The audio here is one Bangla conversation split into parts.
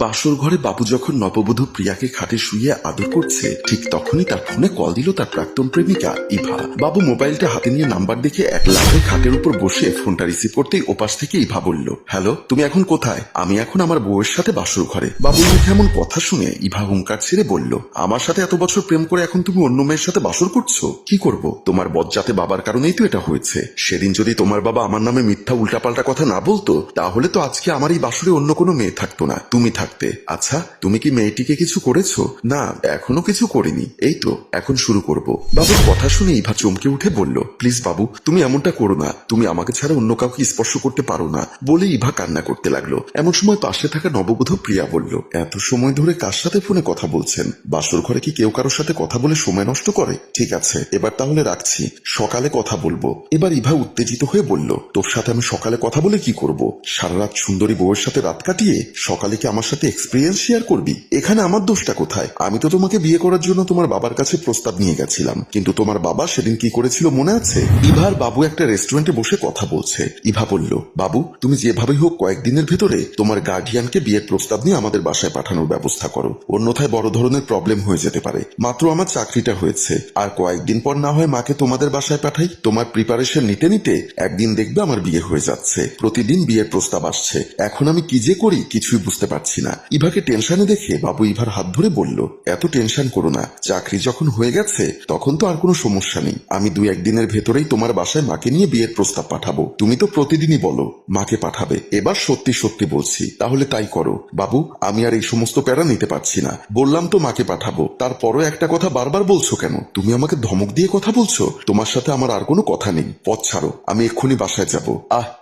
বাসর ঘরে বাবু যখন নববধূ প্রিয়াকে খাটে শুইয়ে আদর করছে, ঠিক তখনই তার ফোনে কল দিল তার প্রাক্তন প্রেমিকা ইভা। বাবু মোবাইলটা হাতে নিয়ে নাম্বার দেখে এক লাফে খাটের উপর বসে ফোনটা রিসিভ করতেই ওপাশ থেকে ইভা বলল, হ্যালো, তুমি এখন কোথায়? আমি এখন আমার বউয়ের সাথে বাসর ঘরে। বাবুর মুখে এমন কথা শুনে ইভা হুঙ্কার ছেড়ে বলল, আমার সাথে এত বছর প্রেম করে এখন তুমি অন্য মেয়ের সাথে বাসর করছো? কি করব, তোমার বজ্জাতে বাবার কারণেই তো এটা হয়েছে। সেদিন যদি তোমার বাবা আমার নামে মিথ্যা উল্টাপাল্টা কথা না বলতো, তাহলে তো আজকে আমার এই বাসরে অন্য কোনো মেয়ে থাকতো না, তুমি থাকতে। আচ্ছা, তুমি কি মেয়েটিকে কিছু করেছো? না, এখনো কিছু করিনি, এই তো এখন শুরু করব। বাবুর কথা শুনে ইভা চমকে উঠে বলল, প্লিজ বাবু, তুমি এমনটা করো না, তুমি আমাকে ছাড়া অন্য কাউকে স্পর্শ করতে পারো না, বলে ইভা কান্না করতে লাগলো। এমন সময় পাশে থাকা নববধূ প্রিয়া বলল, এত সময় ধরে কার সাথে ফোনে কথা বলছেন? বাসর ঘরে কি কেউ কারোর সাথে কথা বলে সময় নষ্ট করে? ঠিক আছে, এবার তাহলে রাখছি, সকালে কথা বলবো। এবার ইভা উত্তেজিত হয়ে বলল, তোর সাথে আমি সকালে কথা বলে কি করব? সারা রাত সুন্দরী বউয়ের সাথে রাত কাটিয়ে সকালে কি আমার সাথে এক্সপিরিয়েন্স শেয়ার করবি? এখানে আমার দোষটা কোথায়? আমি তো তোমাকে বিয়ে করার জন্য তোমার বাবার কাছে প্রস্তাব নিয়ে গেছিলাম, কিন্তু তোমার বাবা সেদিন কি করেছিল মনে আছে? ইভার বাবু একটা রেস্টুরেন্টে বসে কথা বলছে। ইভা বলল, বাবু, তুমি যেভাবেই হোক কয়েকদিনের ভেতরে তোমার গার্ডিয়ানকে বিয়ের প্রস্তাব নিয়ে আমাদের বাসায় পাঠানোর ব্যবস্থা করো, অন্যথায় বড় ধরনের প্রবলেম হয়ে যেতে পারে। মাত্র আমার চাকরিটা হয়েছে, আর কয়েকদিন পর না হয় মাকে তোমাদের বাসায় পাঠাই। তোমার প্রিপারেশন নিতে নিতে একদিন দেখবে আমার বিয়ে হয়ে যাচ্ছে, প্রতিদিন বিয়ের প্রস্তাব আসছে। এখন আমি কি যে করি কিছুই বুঝতে পারছি না। ইভাকে টেনশনে দেখে বাবু ইভার হাত ধরে বলল, এত টেনশন করো না, চাকরি যখন হয়ে গেছে তখন তো আর কোনো সমস্যা নেই। আমি 2-1 দিনের ভেতরেই তোমার বাসায় মাকে নিয়ে বিয়ের প্রস্তাব পাঠাবো। তুমি তো প্রতিদিনই বলো মাকে পাঠাবে, এবার সত্যি সত্যি বলছি, তাহলে তাই করো। বাবু, আমি আর এই সমস্ত প্যারা নিতে পারছি না। বললাম তো মাকে পাঠাবো, তারপরও একটা কথা বারবার বলছো কেন? তুমি আমাকে ধমক দিয়ে কথা বলছো? তোমার সাথে আমার আর কোনো কথা নেই, পথ ছাড়ো, আমি এক্ষুনি বাসায় যাব।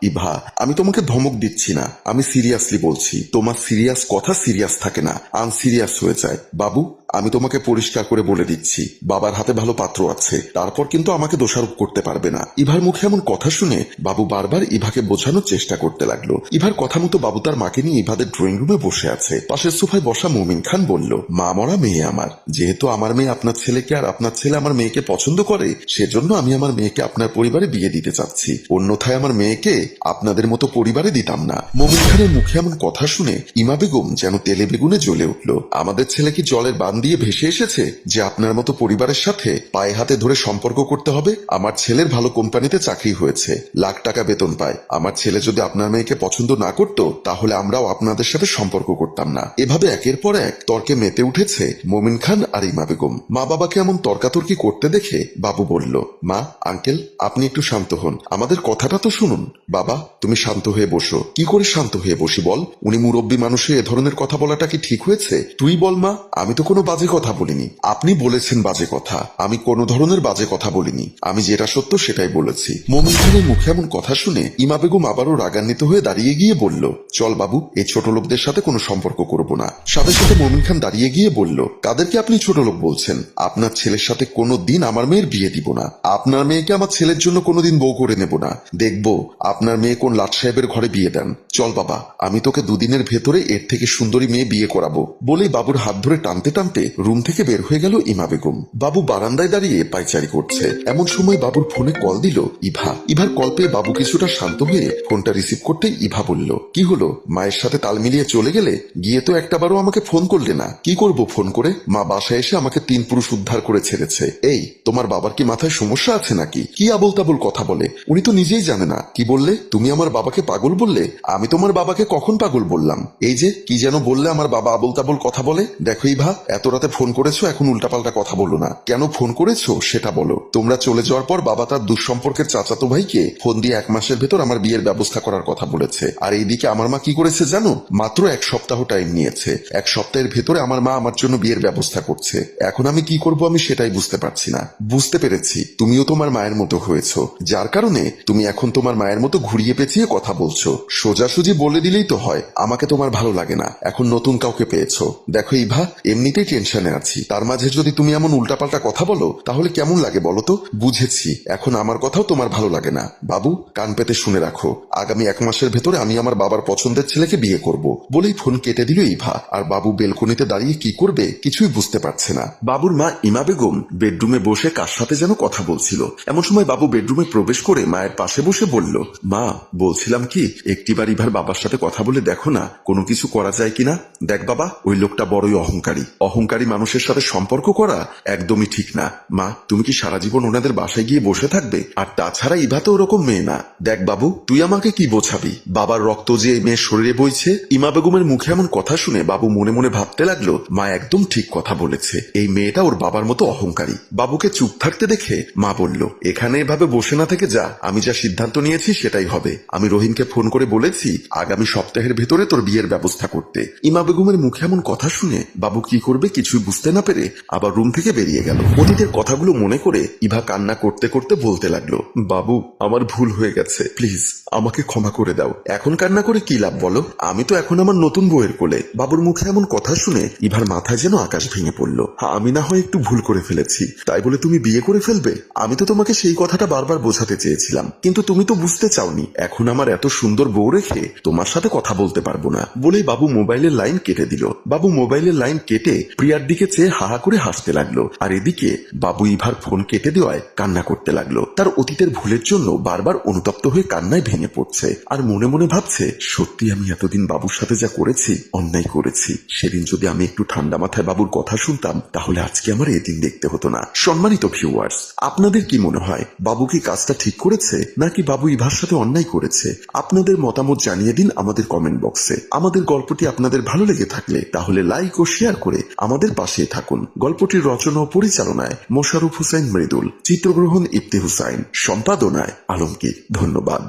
ইভা, আমি তোমাকে ধমক দিচ্ছি না, আমি সিরিয়াসলি বলছি। তোমার সিরিয়াস কথা সিরিয়াস থাকে না, আনসিরিয়াস হয়ে যায়। বাবু, আমি তোমাকে পরিষ্কার করে বলে দিচ্ছি, বাবার হাতে ভালো পাত্র আছে, তারপর কিন্তু আমাকে দোষারোপ করতে পারবে না। ইভার মুখে এমন কথা শুনে বাবু বারবার ইভাকে বোঝানোর চেষ্টা করতে লাগলো। ইভার কথা মতো বাবু তার মাকে নিয়ে ইভাদের ড্রয়িং রুমে বসে আছে। পাশের সোফায় বসা মুমিন খান বলল, মা মরা মেয়ে আমার, যেহেতু আমার মেয়ে আপনার ছেলেকে আর আপনার ছেলে আমার মেয়েকে পছন্দ করে, সেজন্য আমি আমার মেয়েকে আপনার পরিবারে বিয়ে দিতে চাচ্ছি, অন্যথায় আমার মেয়েকে আপনাদের মতো পরিবারে দিতাম না। মুমিন খানের মুখে এমন কথা শুনে ইমা বেগম যেন তেলে বেগুনে জ্বলে উঠল। আমাদের ছেলে কি জলের বান দিয়ে ভেসে এসেছে যে আপনার মতো পরিবারের সাথে পায়ে হাতে ধরে সম্পর্ক করতে হবে? আমার ছেলের ভালো কোম্পানিতে চাকরি হয়েছে, লাখ টাকা বেতন পায়। আমার ছেলে যদি আপনার মেয়েকে পছন্দ না করত, তাহলে আমরাও আপনাদের সাথে সম্পর্ক করতাম না। এভাবে একের পর এক তর্কে মেতে উঠেছে মুমিন খান আর ইমা বেগম। মা বাবাকে এমন তর্কাতর্কি করতে দেখে বাবু বলল, মা, আঙ্কেল, আপনি একটু শান্ত হন, আমাদের কথাটা তো শুনুন। বাবা, তুমি শান্ত হয়ে বসো। কি করে শান্ত হয়ে বসি বল? উনি মুরব্বী মানুষে এ ধরনের কথা বলাটা কি ঠিক হয়েছে? তুই বল মা, আমি তো কোনো বাজে কথা বলিনি। আপনি বলেছেন বাজে কথা, আমি কোনো ধরনের বাজে কথা বলিনি, আমি যেটা সত্য সেটাই বলেছি। মুমিন খানের মুখে এমন কথা শুনে ইমা বেগম আবারও রাগান্বিত হয়ে দাঁড়িয়ে গিয়ে বলল, চল বাবু, এই ছোট লোকদের সাথে কোনো সম্পর্ক করব না। সাথে সাথে মুমিন খান দাঁড়িয়ে গিয়ে বলল, কাদেরকে আপনি ছোট লোক বলছেন? আপনার ছেলের সাথে কোনো দিন আমার মেয়ের বিয়ে দিব না। আপনার মেয়েকে আমার ছেলের জন্য কোনোদিন বউ করে নেব না। দেখবো আপনার মেয়ে কোন লাট সাহেবের ঘরে বিয়ে দেন। চল বাবা, আমি তোকে 2 দিনের ভেতরে এর থেকে সুন্দরী মেয়ে বিয়ে করাবো। বলেই বাবুর হাত ধরে টানতে টানতে রুম থেকে বের হয়ে গেল ইমা বেগম। বাবু বারান্দায় দাঁড়িয়ে পায়চারি করছে। এমন সময় বাবুর ফোনে কল দিল ইভা। ইভার কল পেয়ে বাবু কিছুটা শান্ত হয়ে ফোনটা রিসিভ করতেই ইভা বলল, কি হলো, মায়ের সাথে তাল মিলিয়ে চলে গেলে? গিয়ে তো একটাবারও আমাকে ফোন করলে না। কি করব ফোন করে? মা বাসায় এসে আমাকে 3 পুরুষ উদ্ধার করে ছেড়েছে। এই, তোমার বাবার কি মাথায় সমস্যা আছে নাকি? কি আবোল তাবোল কথা বলে, উনি তো নিজেই জানে না। কি বললে তুমি? আমার বাবাকে পাগল বললে? আমি তোমার বাবাকে কখন পাগল বললাম? এই যে কি যেন বললে, আমার বাবা আবোল তাবোল কথা বলে। দেখো ইভা, এত রাতে ফোন করেছো, এখন উল্টাপাল্টা কথা বলো না। কেন ফোন করেছো সেটা বলো। তোমরা চলে যাওয়ার পর বাবা তার দুঃসম্পর্কের চাচাতো ভাইকে ফোন দিয়ে 1 মাসের ভেতর আমার বিয়ের ব্যবস্থা করার কথা বলেছে। আর এইদিকে আমার মা কি করেছে জানো? মাত্র 1 সপ্তাহ টাইম নিয়েছে। 1 সপ্তাহের ভেতরে আমার মা আমার জন্য বিয়ের ব্যবস্থা করছে। এখন আমি কি করব আমি সেটাই বুঝতে পারছি না। বুঝতে পেরেছি, তুমিও তোমার মায়ের মতো হয়েছো, যার কারণে তুমি এখন তোমার মায়ের মতো ঘুরিয়ে পেঁচিয়ে কথা বলছো। সোজাসুজি বলে দিলেই তো হয়, আমাকে তোমার ভালো লাগে না, এখন নতুন কাউকে পেয়েছো। দেখো ইভা, এমনিতেই টেনশনে আছি, তার মাঝে যদি তুমি এমন উল্টাপাল্টা কথা বলো তাহলে কেমন লাগে বলো তো? বুঝেছি, এখন আমার কথাও তোমার ভালো লাগে না। বাবু, কান পেতে শুনে রাখো, আগামী 1 মাসের ভেতরে আমি আমার বাবার পছন্দের ছেলেকে বিয়ে করব। বলেই ফোন কেটে দিল ইভা। আর বাবু বেলকনিতে দাঁড়িয়ে কি করবে কিছুই বুঝতে পারছে না। বাবুর মা ইমা বেগম বেডরুমে বসে কার সাথে যেন কথা বলছিল। এমন সময় বাবু বেডরুমে প্রবেশ করে মায়ের পাশে বসে বলল, মা, বলছিলাম কি, একটিবার ইভার বাবার সাথে কথা বলে দেখো না, কোনো কিছু করা করা যায় কিনা। দেখ বাবা, ওই লোকটা বড়ই অহংকারী মানুষের সাথে সম্পর্ক করা একদমই ঠিক না। মা, তুমি কি সারা জীবন ওনাদের বাসায় গিয়ে বসে থাকবে? আর তাছাড়া ইভা তো ওরকম মেয়ে না। দেখ বাবু, তুই আমাকে কি বোঝাবি? বাবার রক্ত যে এই মেয়ের শরীরে বইছে। ইমা বেগমের মুখে এমন কথা শুনে বাবু মনে মনে ভাবতে লাগলো, মা একদম ঠিক কথা বলেছে, এই মেয়েটা ওর বাবার মতো অহংকারী। বাবুকে চুপ থাকতে দেখে মা বলল, এখানে এভাবে বসে না থেকে যা, আমি যা সিদ্ধান্ত নিয়েছি সেটাই হবে। আমি রহিমকে ফোন করে বলেছি আগামী সপ্তাহের ভেতরে তোর বিয়ের ব্যবস্থা করতে। ইমা বেগমের মুখে এমন কথা শুনে বাবু কি করবে কিছুই বুঝতে না পেরে আবার রুম থেকে বেরিয়ে গেল। অতীতের কথাগুলো মনে করে ইভা কান্না করতে করতে বলতে লাগলো, বাবু আমার ভুল হয়ে গেছে, প্লিজ আমাকে ক্ষমা করে দাও। এখন কান্না করে কি লাভ বলো? আমি তো এখন আমার নতুন বউয়ের কোলে। বাবুর মুখে এমন কথা শুনে ইভার মাথায় যেন আকাশ ভেঙে পড়ল। আমি না হয় একটু ভুল করে ফেলেছি, তাই বলে তুমি বিয়ে করে ফেলবে? আমি তো তোমাকে সেই কথাটা বারবার বোঝাতে চেয়েছিলাম, কিন্তু তুমি তো বুঝতে চাওনি। এখন আমার এত সুন্দর বউ রেখে তোমার সাথে কথা বলতে পারবো না বলেই বাবু মোবাইলের লাইন কেটে দিল। বাবু মোবাইলের লাইন কেটে প্রিয়ার দিকে চেয়ে হাহা করে হাসতে লাগলো। আর এদিকে বাবু ইভার ফোন কেটে দেওয়ায় কান্না করতে লাগলো। তার অতীতের ভুলের জন্য বারবার অনুতপ্ত হয়ে কান্নায় ভেঙে পড়ছে। আর মনে মনে ভাবছে, সত্যি আমি এতদিন বাবুর সাথে যা করেছি অন্যায় করেছি। সেদিন যদি আমি একটু ঠান্ডা মাথায় বাবুর কথা শুনতাম তাহলে আজকে আমার এদিন দেখতে হতো না। সম্মানিত ভিউয়ার্স, আপনাদের কি মনে হয় বাবু কি কাজটা ঠিক করেছে নাকি বাবু ইভার সাথে অন্যায় করেছে? আপনাদের মতামত জানিয়ে দিন আমাদের কমেন্ট বক্সে। আমাদের গল্পটি আপনাদের ভালো লেগে থাকলে তাহলে লাইক ও শেয়ার করে আমাদের পাশে থাকুন। গল্পটির রচনা ও পরিচালনায় মোশাররফ হোসেন মৃদুল, চিত্রগ্রহণ ইফতি হুসাইন, সম্পাদনায় আলমগীর। ধন্যবাদ।